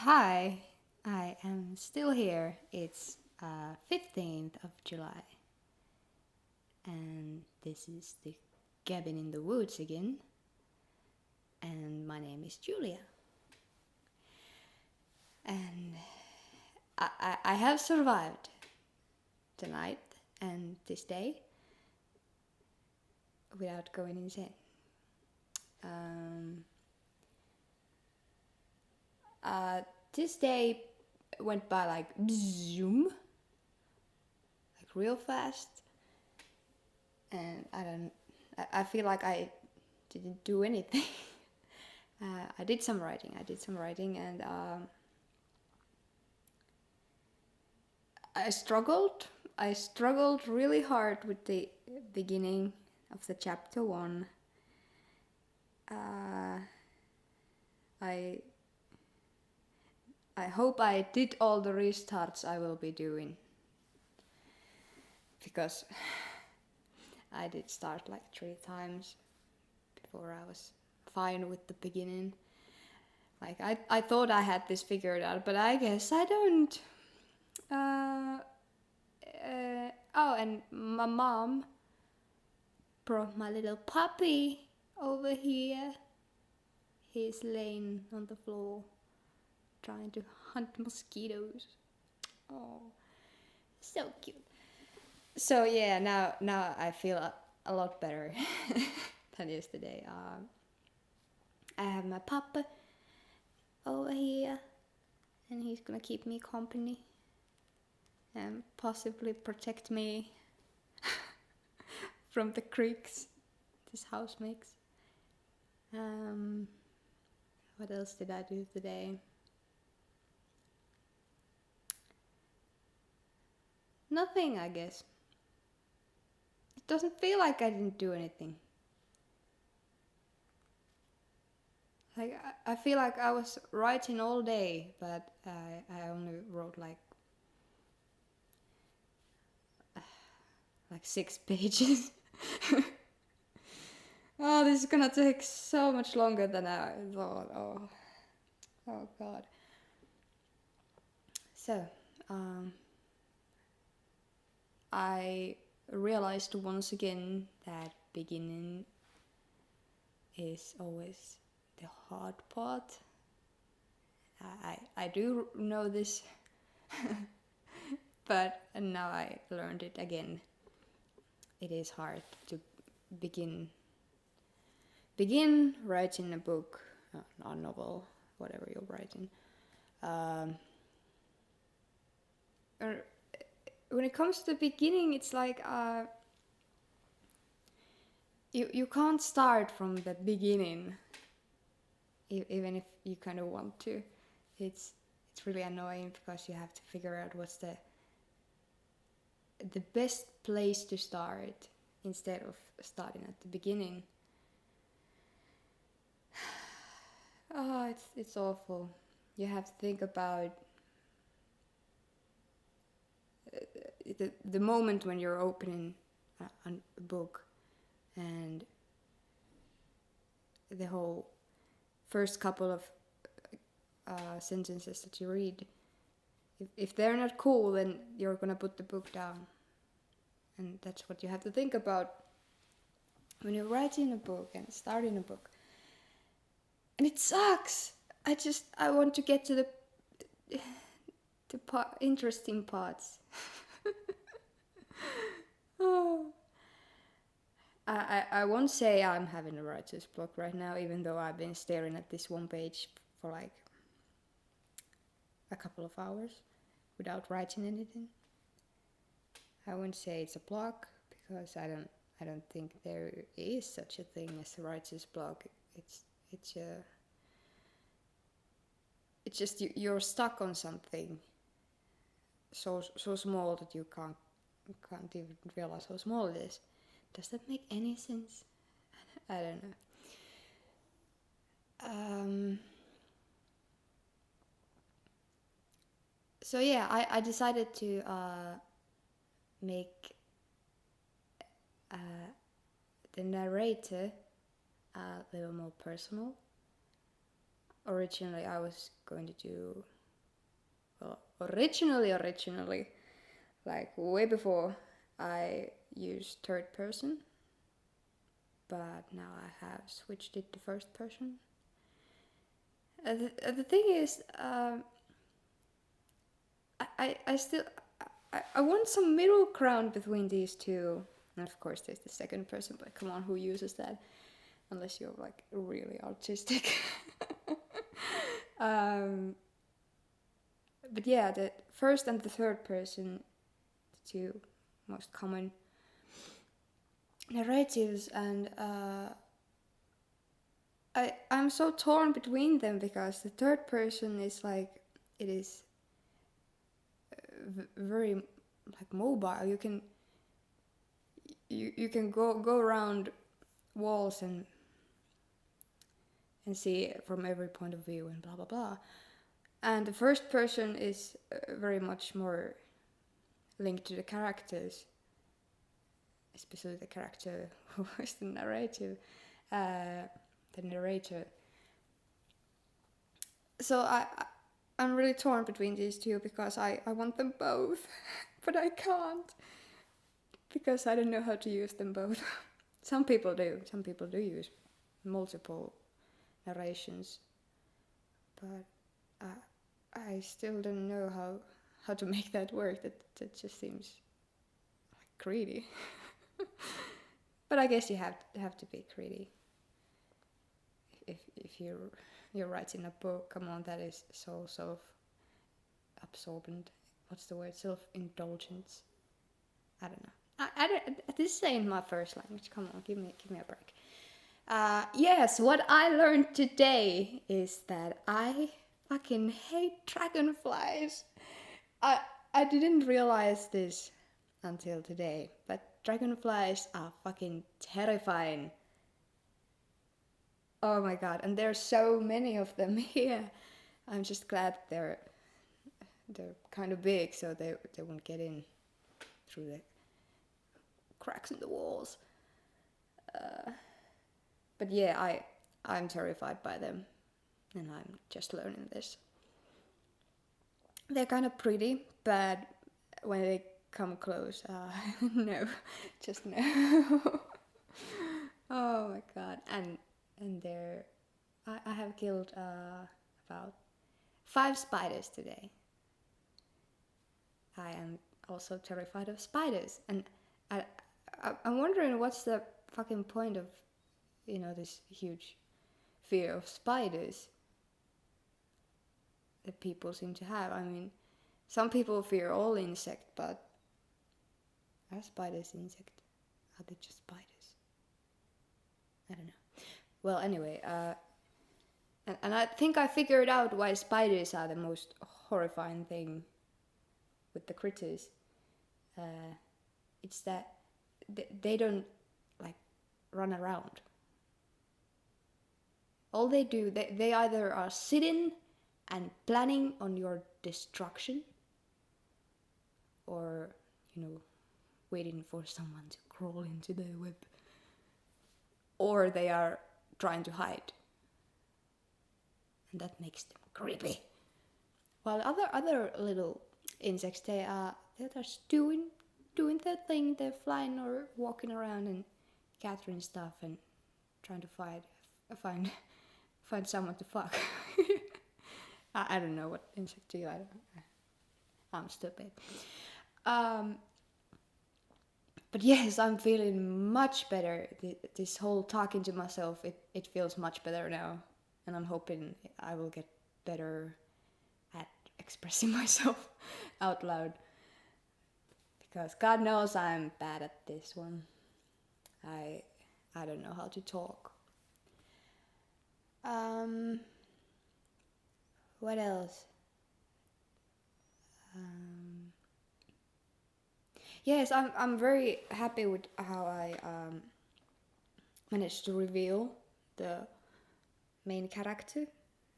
Hi, I am still here. It's 15th of July, and this is the cabin in the woods again. And my name is Julia. And I have survived tonight and this day without going insane. This day went by like zoom, like real fast, and I feel like I didn't do anything. I did some writing, and I struggled really hard with the beginning of the chapter 1. I hope I did all the restarts I will be doing, because I did start like 3 times before I was fine with the beginning. Like I thought I had this figured out, but I guess I don't. Oh, and my mom brought my little puppy over here. He's laying on the floor trying to hunt mosquitoes. Oh, so cute. So yeah, now I feel a lot better than yesterday. I have my puppy over here, and he's gonna keep me company and possibly protect me from the creaks this house makes. What else did I do today? Nothing, I guess. It doesn't feel like I didn't do anything. Like I feel like I was writing all day, but I only wrote like 6 pages. Oh, this is gonna take so much longer than I thought. Oh God. So, I realized once again that beginning is always the hard part. I do know this, but now I learned it again. It is hard to begin writing a book, a novel, whatever you're writing. When it comes to the beginning, it's like you can't start from the beginning, even if you kind of want to. It's really annoying because you have to figure out what's the best place to start instead of starting at the beginning. Oh, it's awful. You have to think about the moment when you're opening a book, and the whole first couple of sentences that you read. If they're not cool, then you're gonna put the book down, and that's what you have to think about when you're writing a book and starting a book. And it sucks. I want to get to the interesting parts. Oh. I won't say I'm having a writer's block right now, even though I've been staring at this one page for like a couple of hours without writing anything. I won't say it's a block because I don't think there is such a thing as a writer's block. It's just you're stuck on something so small that you can't even realize how small it is. Does that make any sense? I don't know. So yeah, I decided to make the narrator a little more personal, originally I was going to do, well, originally, like way before, I used third person, but now I have switched it to first person. The thing is, I still I want some middle ground between these two. And of course, there's the second person, but come on, who uses that? Unless you're like really autistic. But yeah, the first and the third person, the two most common narratives, and I'm so torn between them because the third person is like, it is very like mobile. You can go around walls and see it from every point of view and blah blah blah. And the first person is very much more linked to the characters, especially the character who is the narrator. So I'm really torn between these two because I want them both, but I can't because I don't know how to use them both. Some people do use multiple narrations, but I still don't know how to make that work. That just seems like greedy. But I guess you have to be greedy if you're writing a book. Come on, that is so self-absorbent. What's the word? Self-indulgence. I don't know. This ain't my first language. Come on, give me a break. Yes, what I learned today is that I fucking hate dragonflies. I didn't realize this until today, but dragonflies are fucking terrifying. Oh my god, and there's so many of them here. I'm just glad they're kind of big, so they won't get in through the cracks in the walls. But yeah, I'm terrified by them, and I'm just learning this. They're kind of pretty, but when they come close, no, just no. Oh my god, and they're, I have killed about 5 spiders today. I am also terrified of spiders, and I'm wondering what's the fucking point of, this huge fear of spiders that people seem to have. I mean, some people fear all insects, but are spiders insects? Are they just spiders? I don't know. Well, anyway, and I think I figured out why spiders are the most horrifying thing with the critters. It's that they don't like run around. All they do, they either are sitting and planning on your destruction, or waiting for someone to crawl into their web, or they are trying to hide, and that makes them creepy. While other little insects, they are just doing their thing. They're flying or walking around and gathering stuff and trying to find someone to fuck. I don't know what insect do. I'm stupid. But yes, I'm feeling much better. This whole talking to myself, it feels much better now, and I'm hoping I will get better at expressing myself out loud, because God knows I'm bad at this one. I don't know how to talk. What else? Yes, I'm very happy with how I managed to reveal the main character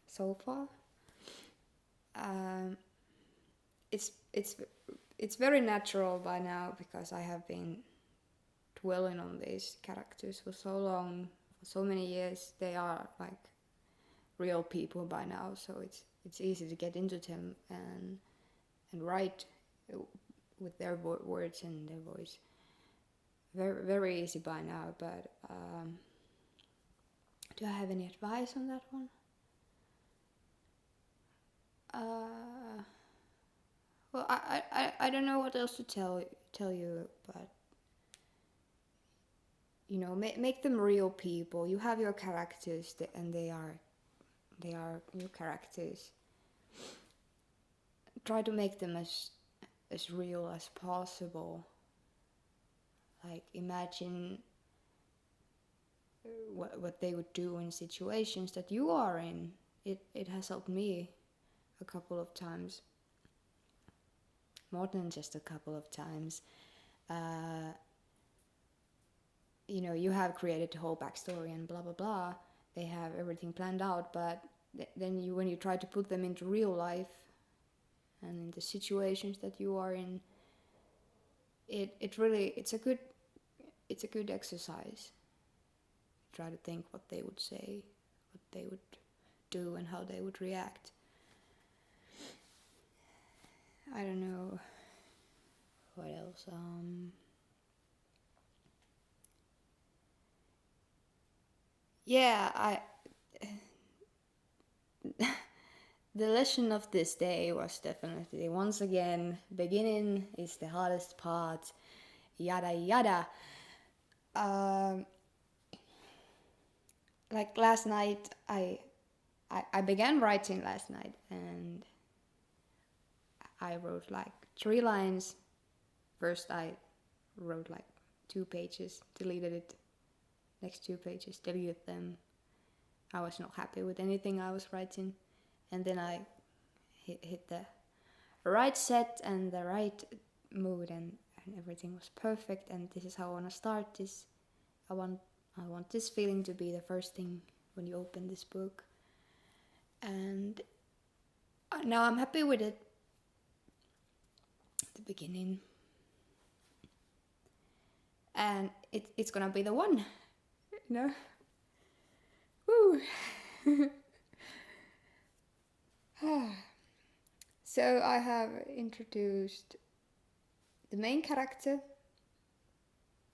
so far. It's very natural by now, because I have been dwelling on these characters for so long, for so many years. They are like real people by now, so it's easy to get into them and write with their words and their voice. Very, very easy by now, but do I have any advice on that one? Well, I don't know what else to tell you, but you know, make them real people. You have your characters, and they are your characters. Try to make them as real as possible. Like, imagine what they would do in situations that you are in. It has helped me a couple of times, more than just a couple of times. You know, you have created the whole backstory and blah blah blah. They have everything planned out, but then when you try to put them into real life and in the situations that you are in, it's a good exercise. Try to think what they would say, what they would do, and how they would react. I don't know what else. Yeah, the lesson of this day was definitely, once again, beginning is the hardest part, yada yada. Like last night, I began writing last night, and I wrote like 3 lines. First I wrote like 2 pages, deleted it. Next 2 pages, deleted them. I was not happy with anything I was writing. And then I hit the right set and the right mood, and everything was perfect. And this is how I want to start this. I want this feeling to be the first thing when you open this book. And now I'm happy with it. The beginning. And it's gonna be the one. You know? Woo! So I have introduced the main character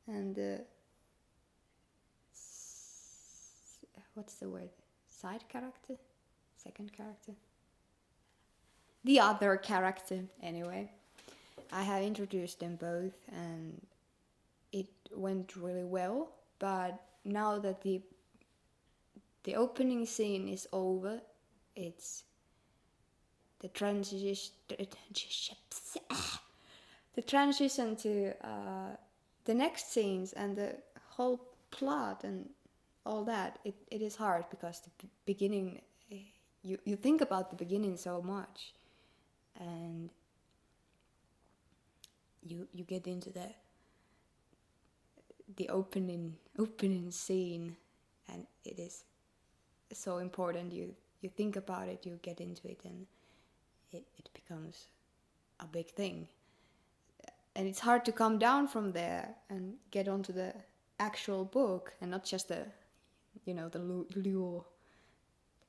and the what's the word? Side character? Second character? The other character, anyway. I have introduced them both, and it went really well. But now that the opening scene is over, it's the transition to the next scenes and the whole plot and all that. It is hard because the beginning, you think about the beginning so much, and you get into the opening scene, and it is so important. You think about it, you get into it, and it becomes a big thing. And it's hard to come down from there and get onto the actual book, and not just the lure.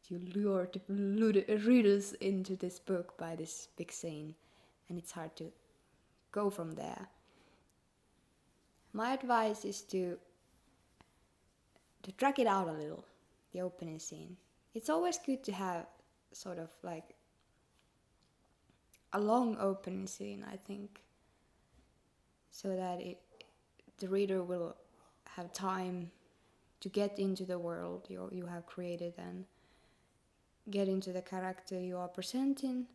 You lure the readers into this book by this big scene, and it's hard to go from there. My advice is to drag it out a little, the opening scene. It's always good to have sort of like a long opening scene, I think, so that the reader will have time to get into the world you have created and get into the character you are presenting.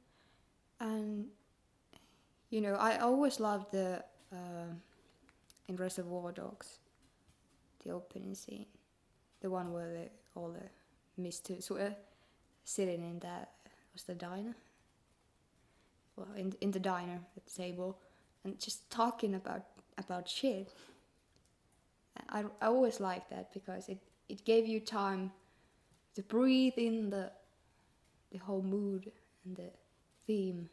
And I always loved the in Reservoir Dogs, the opening scene, the one where all the misters were sitting in that was the diner. Well, in the diner at the table, and just talking about shit. I always liked that because it gave you time to breathe in the whole mood and the theme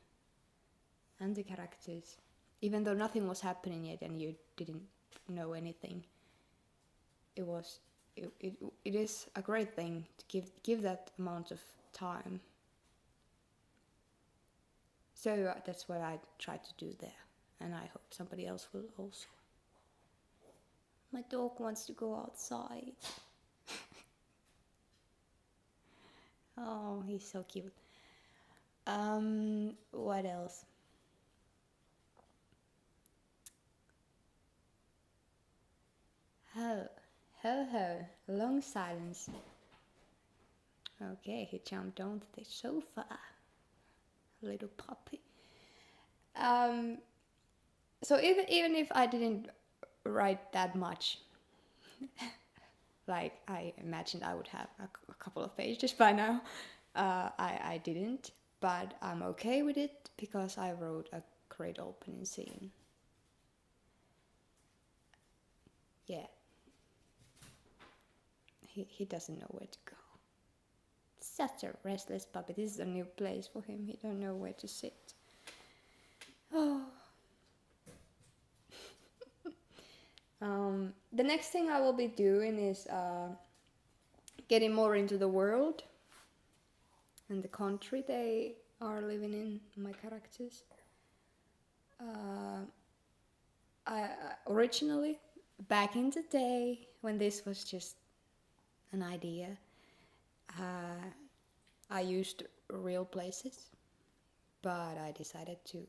and the characters, even though nothing was happening yet and you didn't know anything. It was it is a great thing to give that amount of time. So that's what I try to do there, and I hope somebody else will also. My dog wants to go outside. Oh, he's so cute. What else? Ho, ho, long silence. Okay, he jumped onto the sofa. Little puppy. So even if I didn't write that much, like I imagined I would have a couple of pages by now, I didn't, but I'm okay with it because I wrote a great opening scene. Yeah. He doesn't know where to go. Such a restless puppy. This is a new place for him. He don't know where to sit. Oh. The next thing I will be doing is getting more into the world and the country they are living in, my characters. I originally, back in the day when this was just an idea, I used real places, but I decided to,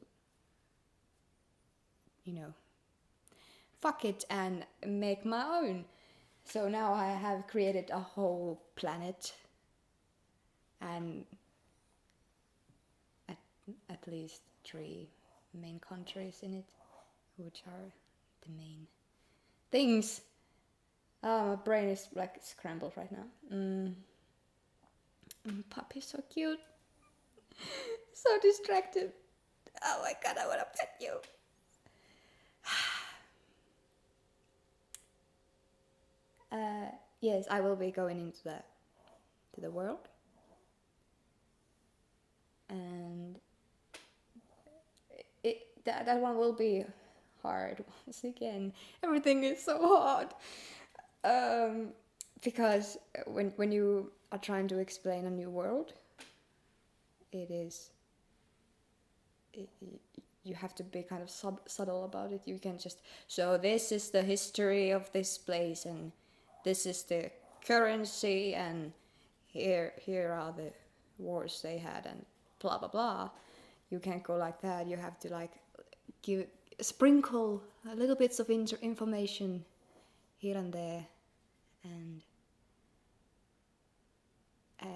fuck it and make my own. So now I have created a whole planet and at least 3 main countries in it, which are the main things. My brain is like scrambled right now. Puppy's so cute. So distracted. Oh my god, I want to pet you. Yes, I will be going into the world. And that one will be hard once again. Everything is so hard. Because when you are trying to explain a new world, you have to be kind of subtle about it. You can just, so this is the history of this place, and this is the currency, and here are the wars they had, and blah blah blah. You can't go like that. You have to like sprinkle a little bits of information here and there, and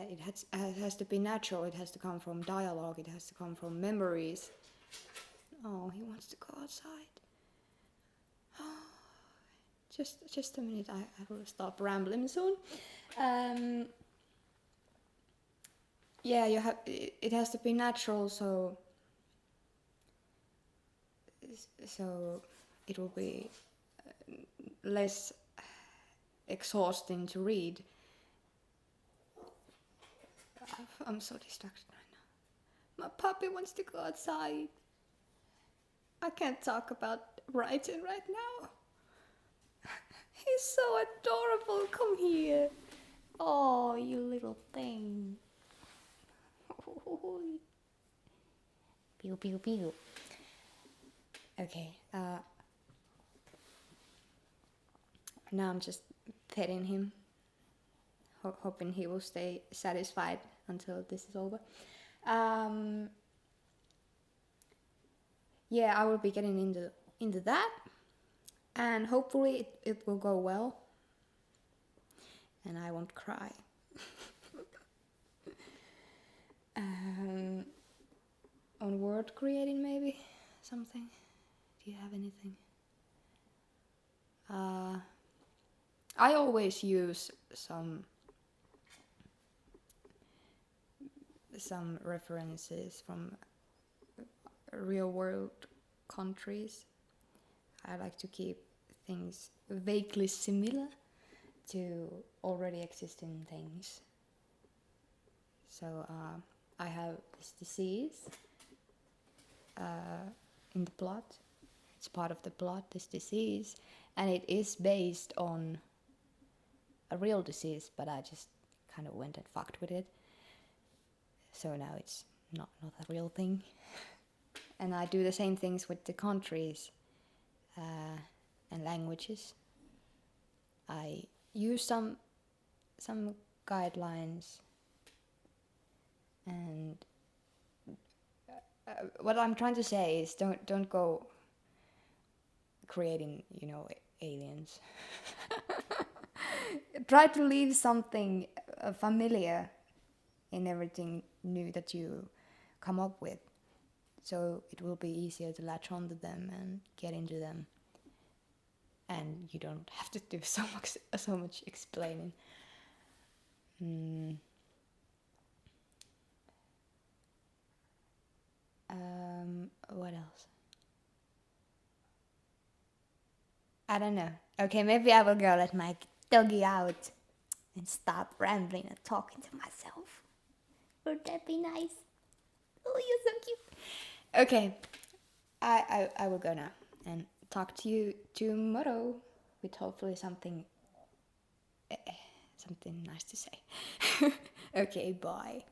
it has to be natural. It has to come from dialogue. It has to come from memories. Oh, he wants to go outside. Just a minute. I will stop rambling soon. Yeah, it has to be natural, so it will be less exhausting to read. I'm so distracted right now. My puppy wants to go outside. I can't talk about writing right now. He's so adorable. Come here. Oh, you little thing. Pew, pew, pew. Okay. Now I'm just petting him, hoping he will stay satisfied until this is over. Yeah, I will be getting into that, and hopefully it will go well, and I won't cry. On word creating, maybe something. Do you have anything? I always use some references from real world countries. I like to keep things vaguely similar to already existing things. So I have this disease in the plot. It's part of the plot, this disease, and it is based on a real disease, but I just kind of went and fucked with it. So now it's not a real thing. And I do the same things with the countries and languages. I use some guidelines, and what I'm trying to say is don't go creating, aliens. Try to leave something familiar in everything new that you come up with, so it will be easier to latch onto them and get into them, and you don't have to do so much explaining. What else? I don't know. Okay, maybe I will go let my doggy out and stop rambling and talking to myself. Would that be nice? Oh, you're so cute. Okay, I will go now and talk to you tomorrow with hopefully something nice to say. Okay, bye.